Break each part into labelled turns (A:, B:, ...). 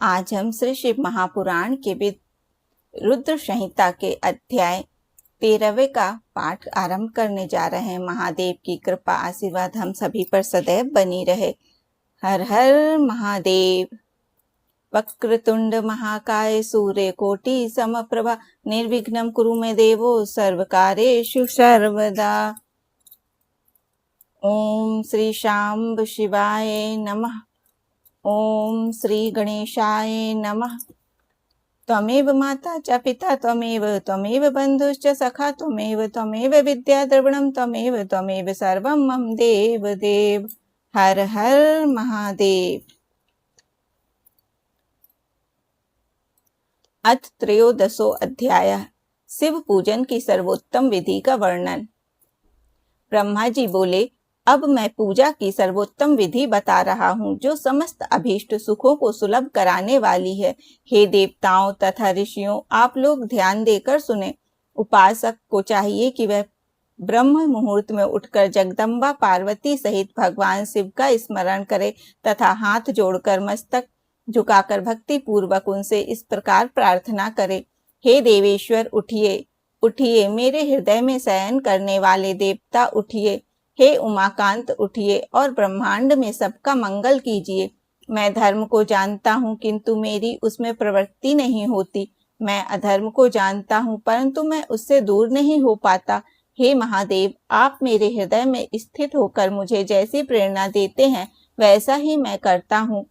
A: आज हम श्री शिव महापुराण के रुद्र संहिता के अध्याय 13वें का पाठ आरंभ करने जा रहे हैं। महादेव की कृपा आशीर्वाद हम सभी पर सदैव बनी रहे। हर हर महादेव। वक्रतुंड महाकाय सूर्यकोटि समप्रभा निर्विघ्नं कुरु मे देवो सर्वकार्येषु सर्वदा। ओम श्री शांब शिवाय नमः। ओम श्री गणेशाय नमः। त्वमेव माता च पिता त्वमेव बंधुश्च सखा त्वमेव विद्या द्रविणं त्वमेव सर्वं मम देव देव। हर हर महादेव। अथ त्रयोदशो अध्याय। शिव पूजन की सर्वोत्तम विधि का वर्णन। ब्रह्मा जी बोले, अब मैं पूजा की सर्वोत्तम विधि बता रहा हूँ जो समस्त अभीष्ट सुखों को सुलभ कराने वाली है। हे देवताओं तथा ऋषियों, आप लोग ध्यान देकर सुने। उपासक को चाहिए कि वह ब्रह्म मुहूर्त में उठकर जगदम्बा पार्वती सहित भगवान शिव का स्मरण करे तथा हाथ जोड़कर मस्तक झुकाकर भक्ति पूर्वक उनसे इस प्रकार प्रार्थना करे। हे देवेश्वर, उठिए उठिए, मेरे हृदय में शयन करने वाले देवता उठिए। हे उमाकांत, उठिए और ब्रह्मांड में सबका मंगल कीजिए। मैं धर्म को जानता हूँ किंतु मेरी उसमें प्रवृत्ति नहीं होती। मैं अधर्म को जानता हूँ परंतु मैं उससे दूर नहीं हो पाता। हे महादेव, आप मेरे हृदय में स्थित होकर मुझे जैसी प्रेरणा देते हैं वैसा ही मैं करता हूँ।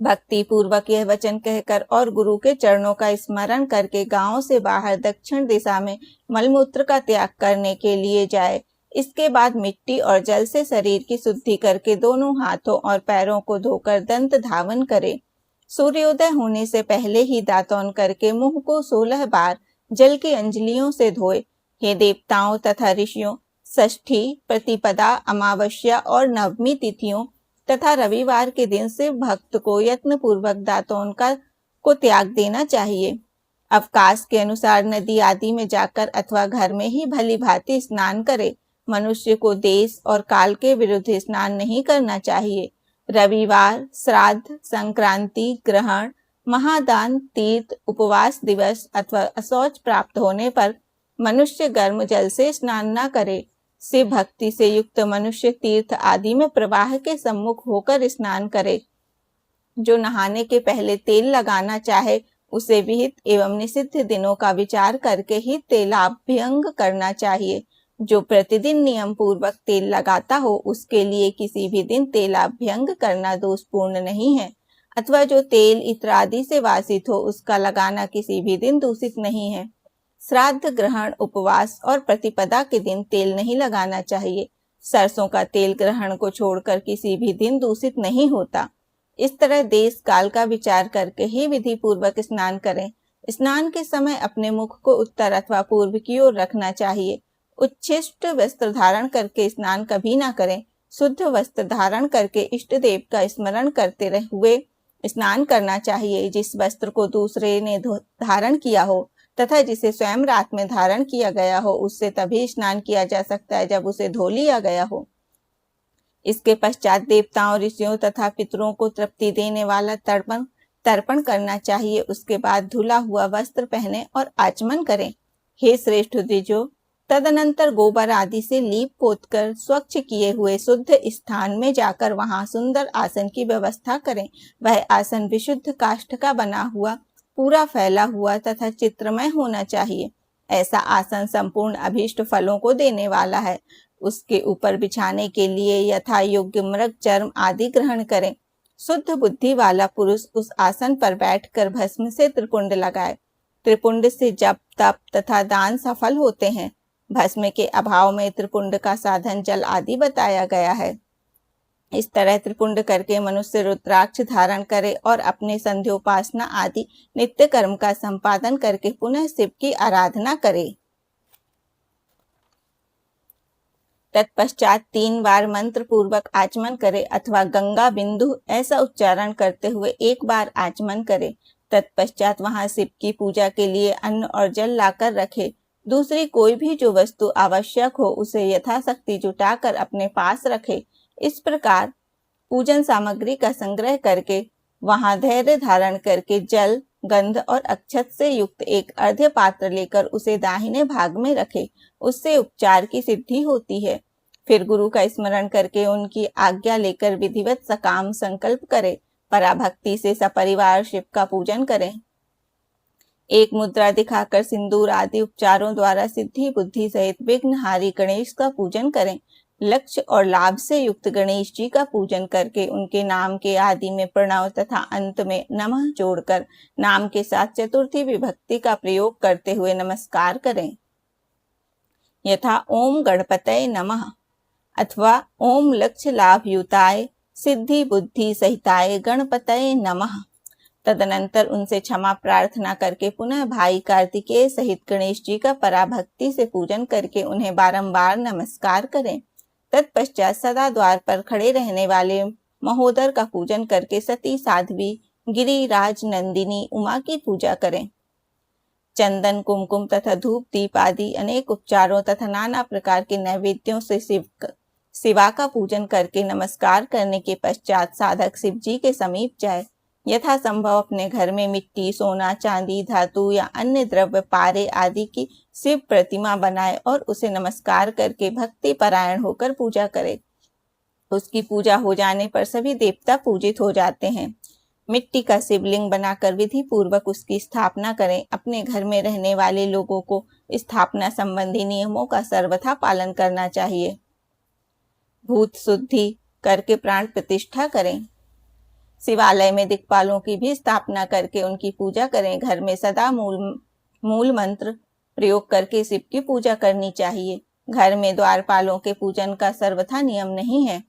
A: भक्ति पूर्वक यह वचन कहकर और गुरु के चरणों का स्मरण करके गांव से बाहर दक्षिण दिशा में मलमूत्र का त्याग करने के लिए जाए। इसके बाद मिट्टी और जल से शरीर की शुद्धि करके दोनों हाथों और पैरों को धोकर दंत धावन करे। सूर्योदय होने से पहले ही दातौन करके मुंह को 16 बार जल की अंजलियों से धोए। हे देवताओं तथा ऋषियों, षष्ठी, प्रतिपदा, अमावस्या और नवमी तिथियों तथा रविवार के दिन से भक्त को यत्न पूर्वक दातौन को त्याग देना चाहिए। अवकाश के अनुसार नदी आदि में जाकर अथवा घर में ही भली भांति स्नान करे। मनुष्य को देश और काल के विरुद्ध स्नान नहीं करना चाहिए। रविवार, श्राद्ध, संक्रांति, ग्रहण, महादान, तीर्थ, उपवास दिवस अथवा अशौच प्राप्त होने पर मनुष्य गर्म जल से स्नान न करे। शिव भक्ति से युक्त मनुष्य तीर्थ आदि में प्रवाह के सम्मुख होकर स्नान करे। जो नहाने के पहले तेल लगाना चाहे उसे विहित एवं निषिद्ध दिनों का विचार करके ही तेलाभ्यंग करना चाहिए। जो प्रतिदिन नियम पूर्वक तेल लगाता हो उसके लिए किसी भी दिन तेलाभ्यंग करना दोषपूर्ण नहीं है, अथवा जो तेल इत्र आदि से वासित हो उसका लगाना किसी भी दिन दूषित नहीं है। श्राद्ध, ग्रहण, उपवास और प्रतिपदा के दिन तेल नहीं लगाना चाहिए। सरसों का तेल ग्रहण को छोड़कर किसी भी दिन दूषित नहीं होता। इस तरह देश काल का विचार करके ही विधि पूर्वक स्नान करें। स्नान के समय अपने मुख को उत्तर अथवा पूर्व की ओर रखना चाहिए। उच्छिष्ट वस्त्र धारण करके स्नान कभी ना करें। शुद्ध वस्त्र धारण करके इष्ट देव का स्मरण करते हुए स्नान करना चाहिए। जिस वस्त्र को दूसरे ने धारण किया हो तथा जिसे स्वयं रात में धारण किया गया हो उससे तभी स्नान किया जा सकता है जब उसे धो लिया गया हो। इसके पश्चात देवताओं, ऋषियों तथा पितरों को तृप्ति देने वाला तर्पण करना चाहिए। उसके बाद धुला हुआ वस्त्र पहने और आचमन करें। हे श्रेष्ठ द्विजों, तदनंतर गोबर आदि से लीप पोतकर स्वच्छ किए हुए शुद्ध स्थान में जाकर वहां सुंदर आसन की व्यवस्था करें। वह आसन विशुद्ध काष्ठ का बना हुआ, पूरा फैला हुआ तथा चित्रमय होना चाहिए। ऐसा आसन संपूर्ण अभीष्ट फलों को देने वाला है। उसके ऊपर बिछाने के लिए यथा योग्य मृग चर्म आदि ग्रहण करें। शुद्ध बुद्धि वाला पुरुष उस आसन पर बैठकर भस्म से त्रिपुंड लगाए। त्रिपुंड से जप, तप तथा दान सफल होते हैं। भस्म के अभाव में त्रिपुंड का साधन जल आदि बताया गया है। इस तरह त्रिपुंड करके मनुष्य रुद्राक्ष धारण करे और अपने संध्योपासना आदि नित्य कर्म का संपादन करके पुनः शिव की आराधना करे। तत्पश्चात 3 बार मंत्र पूर्वक आचमन करे अथवा गंगा बिंदु ऐसा उच्चारण करते हुए 1 बार आचमन करे। तत्पश्चात वहां शिव की पूजा के लिए अन्न और जल लाकर रखे। दूसरी कोई भी जो वस्तु आवश्यक हो उसे यथाशक्ति जुटाकर अपने पास रखे। इस प्रकार पूजन सामग्री का संग्रह करके वहां धैर्य धारण करके जल, गंध और अक्षत से युक्त एक अर्घ्य पात्र लेकर उसे दाहिने भाग में रखे। उससे उपचार की सिद्धि होती है। फिर गुरु का स्मरण करके उनकी आज्ञा लेकर विधिवत सकाम संकल्प करें। पराभक्ति से सपरिवार शिव का पूजन करें। एक मुद्रा दिखाकर सिंदूर आदि उपचारों द्वारा सिद्धि बुद्धि सहित विघ्नहारी गणेश का पूजन करें। लक्ष्य और लाभ से युक्त गणेश जी का पूजन करके उनके नाम के आदि में प्रणव तथा अंत में नमः जोड़कर नाम के साथ चतुर्थी विभक्ति का प्रयोग करते हुए नमस्कार करें। यथा ओम गणपतये नमः अथवा ओम लक्ष्य लाभ युताय सिद्धि बुद्धि सहिताय गणपतये नमः। तदनंतर उनसे क्षमा प्रार्थना करके पुनः भाई कार्तिकेय सहित गणेश जी का पराभक्ति से पूजन करके उन्हें बारंबार नमस्कार करें। तत्पश्चात सदा द्वार पर खड़े रहने वाले महोदर का पूजन करके सती साध्वी गिरिराज नंदिनी उमा की पूजा करें। चंदन कुमकुम तथा धूप दीप आदि अनेक उपचारों तथा नाना प्रकार के नैवेद्यों से शिवा का पूजन करके नमस्कार करने के पश्चात साधक शिव जी के समीप जाए। यथा संभव अपने घर में मिट्टी, सोना, चांदी, धातु या अन्य द्रव्य पारे आदि की शिव प्रतिमा बनाए और उसे नमस्कार करके भक्ति परायण होकर पूजा करे। उसकी पूजा हो जाने पर सभी देवता पूजित हो जाते हैं। मिट्टी का शिवलिंग बनाकर विधि पूर्वक उसकी स्थापना करें। अपने घर में रहने वाले लोगों को स्थापना संबंधी नियमों का सर्वथा पालन करना चाहिए। भूत शुद्धि करके प्राण प्रतिष्ठा करें। शिवालय में दिक्पालों की भी स्थापना करके उनकी पूजा करें। घर में सदा मूल मंत्र प्रयोग करके शिव की पूजा करनी चाहिए। घर में द्वारपालों के पूजन का सर्वथा नियम नहीं है,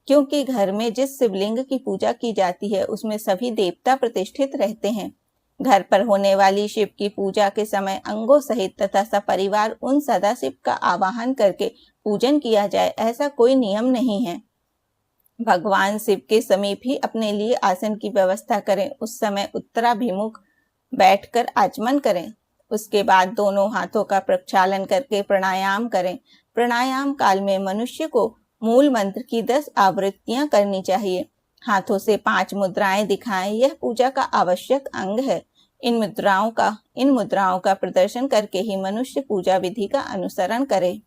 A: क्योंकि घर में जिस शिवलिंग की पूजा की जाती है उसमें सभी देवता प्रतिष्ठित रहते हैं। घर पर होने वाली शिव की पूजा के समय अंगों सहित तथा सपरिवार उन सदाशिव का आवाहन करके पूजन किया जाए, ऐसा कोई नियम नहीं है। भगवान शिव के समीप ही अपने लिए आसन की व्यवस्था करें। उस समय उत्तराभिमुख बैठकर आचमन करें। उसके बाद दोनों हाथों का प्रक्षालन करके प्राणायाम करें। प्राणायाम काल में मनुष्य को मूल मंत्र की 10 आवृत्तियां करनी चाहिए। हाथों से 5 मुद्राएं दिखाएं। यह पूजा का आवश्यक अंग है। इन मुद्राओं का प्रदर्शन करके ही मनुष्य पूजा विधि का अनुसरण करे।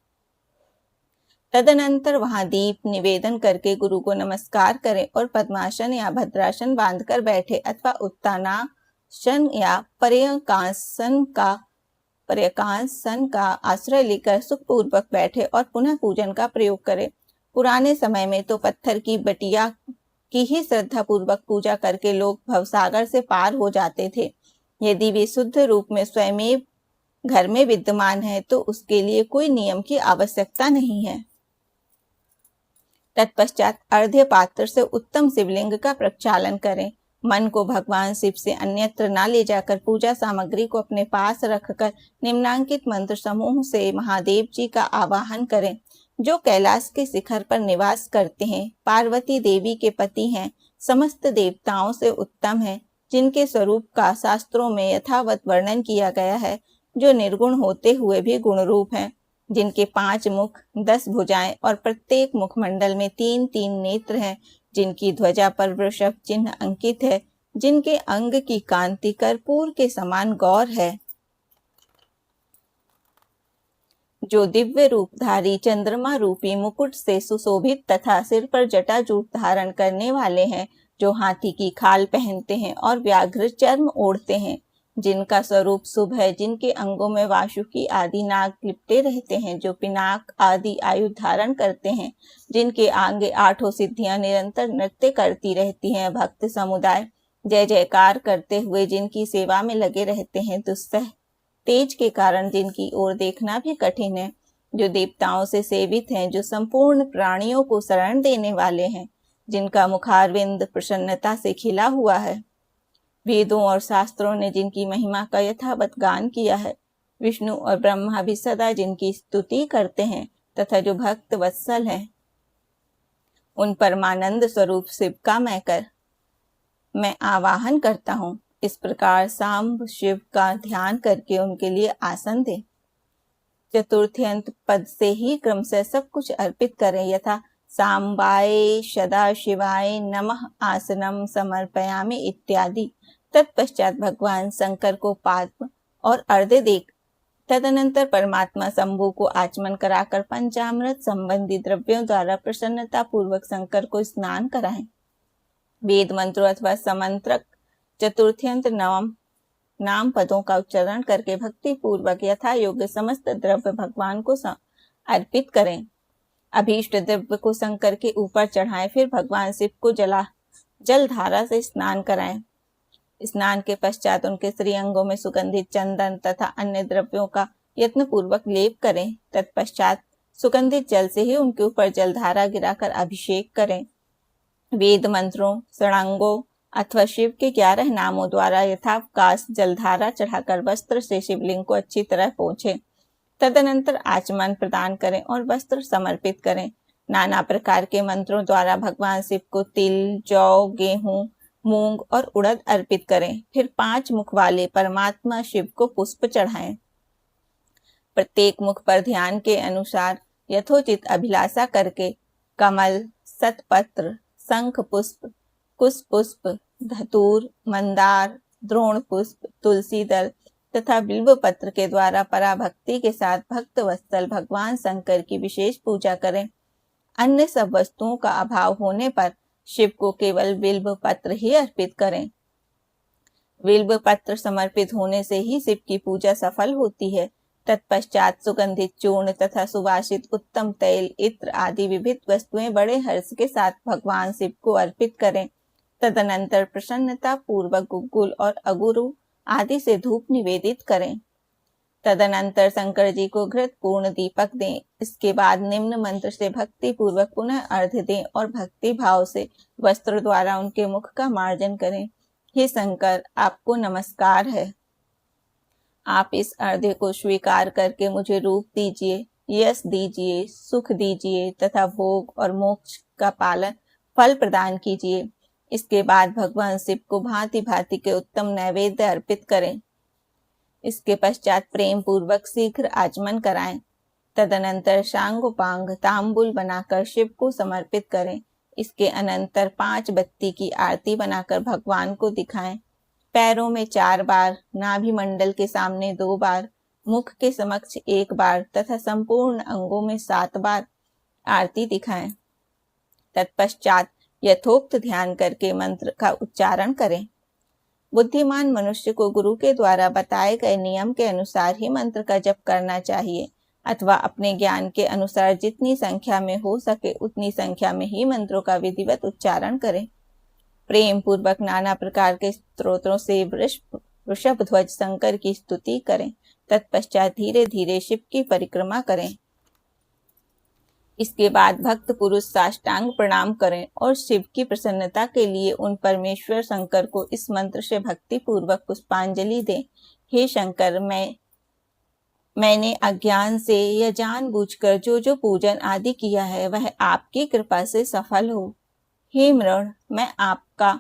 A: तदनंतर वहां दीप निवेदन करके गुरु को नमस्कार करें और पद्मासन या भद्रासन बांधकर बैठे अथवा उत्तानासन या पर्यकांसन का आश्रय लेकर सुखपूर्वक बैठे और पुनः पूजन का प्रयोग करें। पुराने समय में तो पत्थर की बटिया की ही श्रद्धा पूर्वक पूजा करके लोग भवसागर से पार हो जाते थे। यदि वे शुद्ध रूप में स्वयं घर में विद्यमान है तो उसके लिए कोई नियम की आवश्यकता नहीं है। तत्पश्चात अर्घ्य पात्र से उत्तम शिवलिंग का प्रक्षालन करें। मन को भगवान शिव से अन्यत्र न ले जाकर पूजा सामग्री को अपने पास रखकर निम्नांकित मंत्र समूह से महादेव जी का आवाहन करें, जो कैलाश के शिखर पर निवास करते हैं, पार्वती देवी के पति हैं, समस्त देवताओं से उत्तम है, जिनके स्वरूप का शास्त्रों में यथावत वर्णन किया गया है, जो निर्गुण होते हुए भी गुण रूप हैं, जिनके 5 मुख 10 भुजाएं और प्रत्येक मुखमंडल में 3-3 नेत्र हैं, जिनकी ध्वजा पर वृषभ चिन्ह अंकित है, जिनके अंग की कांति कर्पूर के समान गौर है, जो दिव्य रूपधारी चंद्रमा रूपी मुकुट से सुशोभित तथा सिर पर जटाजूट धारण करने वाले हैं, जो हाथी की खाल पहनते हैं और व्याघ्र चर्म ओढ़ते हैं, जिनका स्वरूप शुभ है, जिनके अंगों में वासुकी आदि नाग लिपटे रहते हैं, जो पिनाक आदि आयुध धारण करते हैं, जिनके आगे 8 सिद्धियां निरंतर नृत्य करती रहती हैं, भक्त समुदाय जय जयकार करते हुए जिनकी सेवा में लगे रहते हैं, दुस्सह तेज के कारण जिनकी ओर देखना भी कठिन है, जो देवताओं से सेवित हैं, जो संपूर्ण प्राणियों को शरण देने वाले हैं, जिनका मुखारविंद प्रसन्नता से खिला हुआ है, वेदों और शास्त्रों ने जिनकी महिमा का यथावत गान किया है, विष्णु और ब्रह्मा भी सदा जिनकी स्तुति करते हैं तथा जो भक्त वत्सल हैं, उन परमानंद स्वरूप शिव का मैं आवाहन करता हूँ। इस प्रकार सांब शिव का ध्यान करके उनके लिए आसन दें। चतुर्थी अंत पद से ही क्रमशः सब कुछ अर्पित करें। यथा सांबाय सदाशिवाय नमः आसनम समर्पयामि इत्यादि। तत्पश्चात भगवान शंकर को पाद्म और अर्घ्य दे तदनंतर परमात्मा शंभु को आचमन कराकर पंचामृत संबंधी द्रव्यों द्वारा प्रसन्नता पूर्वक शंकर को स्नान कराएं। वेद मंत्रों अथवा समंत्रक चतुर्थ्यंत नवम नाम पदों का उच्चारण करके भक्ति पूर्वक यथा योग्य समस्त द्रव्य भगवान को अर्पित करें। अभीष्ट द्रव्य को शंकर के ऊपर चढ़ाएं, फिर भगवान शिव को जलधारा से स्नान कराएं। स्नान के पश्चात उनके श्रीअंगों में सुगंधित चंदन तथा अन्य द्रव्यों का यत्न पूर्वक लेप करें। तत्पश्चात सुगंधित जल से ही उनके ऊपर जलधारा गिराकर अभिषेक करें। वेद मंत्रों, षडांगों अथवा शिव के 11 नामों द्वारा यथावकाश जलधारा चढ़ाकर वस्त्र से शिवलिंग को अच्छी तरह पोंछें। तदनंतर आचमन प्रदान करें और वस्त्र समर्पित करें। नाना प्रकार के मंत्रों द्वारा भगवान शिव को तिल, जौ, गेहूं, मूंग और उड़द अर्पित करें। फिर 5 मुख वाले परमात्मा शिव को पुष्प चढ़ाएं। प्रत्येक मुख पर ध्यान के अनुसार यथोचित अभिलाषा करके कमल, शतपत्र, शंख पुष्प, कुश पुष्प, धतूर, मंदार, द्रोण पुष्प, तुलसी दल तथा बिल्व पत्र के द्वारा पराभक्ति के साथ भक्त वत्सल भगवान शंकर की विशेष पूजा करें। अन्य सब वस्तुओं का अभाव होने पर शिव को केवल बिल्व पत्र ही अर्पित करें। बिल्व पत्र समर्पित होने से ही शिव की पूजा सफल होती है। तत्पश्चात सुगंधित चूर्ण तथा सुवासित उत्तम तैल, इत्र आदि विविध वस्तुएं बड़े हर्ष के साथ भगवान शिव को अर्पित करें। तदनंतर प्रसन्नता पूर्वक गुग्गुल और अगुरु आदि से धूप निवेदित करें। तदनंतर शंकर जी को घृत पूर्ण दीपक दें। इसके बाद निम्न मंत्र से भक्ति पूर्वक पुनः अर्घ्य दें और भक्ति भाव से वस्त्र द्वारा उनके मुख का मार्जन करें। हे शंकर, आपको नमस्कार है। आप इस अर्घ्य को स्वीकार करके मुझे रूप दीजिए, यश दीजिए, सुख दीजिए तथा भोग और मोक्ष का फल प्रदान कीजिए। इसके बाद भगवान शिव को भांति भांति के उत्तम नैवेद्य अर्पित करें। इसके पश्चात प्रेम पूर्वक शीघ्र आचमन कराएं। तदनंतर शांगोपांग तांबुल बनाकर शिव को समर्पित करें। इसके अनंतर 5 बत्ती की आरती बनाकर भगवान को दिखाएं। पैरों में 4 बार, नाभि मंडल के सामने 2 बार, मुख के समक्ष 1 बार तथा संपूर्ण अंगों में 7 बार आरती दिखाएं। तत्पश्चात यथोक्त ध्यान करके मंत्र का उच्चारण करें। बुद्धिमान मनुष्य को गुरु के द्वारा बताए गए नियम के अनुसार ही मंत्र का जप करना चाहिए, अथवा अपने ज्ञान के अनुसार जितनी संख्या में हो सके उतनी संख्या में ही मंत्रों का विधिवत उच्चारण करें। प्रेम पूर्वक नाना प्रकार के स्तोत्रों से वृषभ ध्वज शंकर की स्तुति करें। तत्पश्चात धीरे धीरे शिव की परिक्रमा करें। इसके बाद भक्त पुरुष साष्टांग प्रणाम करें और शिव की प्रसन्नता के लिए उन परमेश्वर शंकर को इस मंत्र से भक्ति पूर्वक पुष्पांजलि दें। हे शंकर, मैंने अज्ञान से या जानबूझकर जो पूजन आदि किया है वह आपकी कृपा से सफल हो। हे मृण, मैं आपका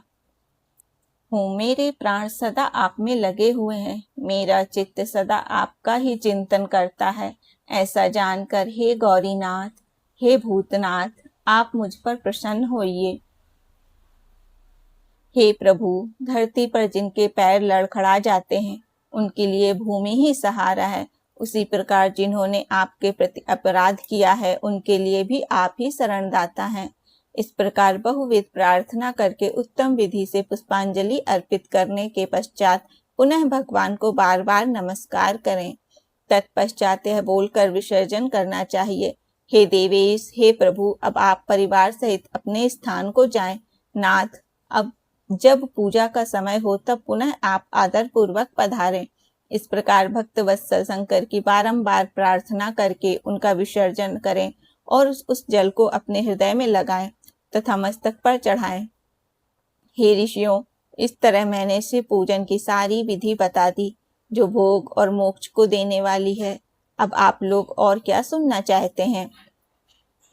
A: हूँ, मेरे प्राण सदा आप में लगे हुए हैं, मेरा चित्त सदा आपका ही चिंतन करता है। ऐसा जानकर हे गौरीनाथ, हे भूतनाथ, आप मुझ पर प्रसन्न होइए। हे प्रभु, धरती पर जिनके पैर लड़खड़ा जाते हैं उनके लिए भूमि ही सहारा है। उसी प्रकार जिन्होंने आपके प्रति अपराध किया है उनके लिए भी आप ही शरणदाता हैं। इस प्रकार बहुविध प्रार्थना करके उत्तम विधि से पुष्पांजलि अर्पित करने के पश्चात पुनः भगवान को बार बार नमस्कार करें। तत्पश्चात यह बोलकर विसर्जन करना चाहिए, हे देवेश, हे प्रभु, अब आप परिवार सहित अपने स्थान को जाएं। नाथ, अब जब पूजा का समय हो तब पुनः आप आदर पूर्वक पधारें। इस प्रकार भक्त वत्सल शंकर की बारंबार प्रार्थना करके उनका विसर्जन करें और उस जल को अपने हृदय में लगाएं तथा मस्तक पर चढ़ाएं। हे ऋषियों, इस तरह मैंने शिव पूजन की सारी विधि बता दी जो भोग और मोक्ष को देने वाली है। अब आप लोग और क्या सुनना चाहते हैं?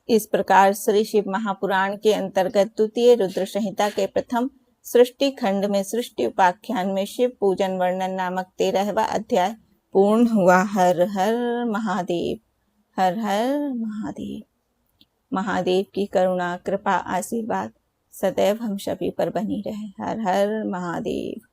A: इस प्रकार श्री शिव महापुराण के अंतर्गत द्वितीय रुद्र संहिता के प्रथम सृष्टि खंड में सृष्टि उपाख्यान में शिव पूजन वर्णन नामक 13वां अध्याय पूर्ण हुआ। हर हर महादेव, हर हर महादेव। महादेव की करुणा, कृपा, आशीर्वाद सदैव हम सभी पर बनी रहे। हर हर महादेव।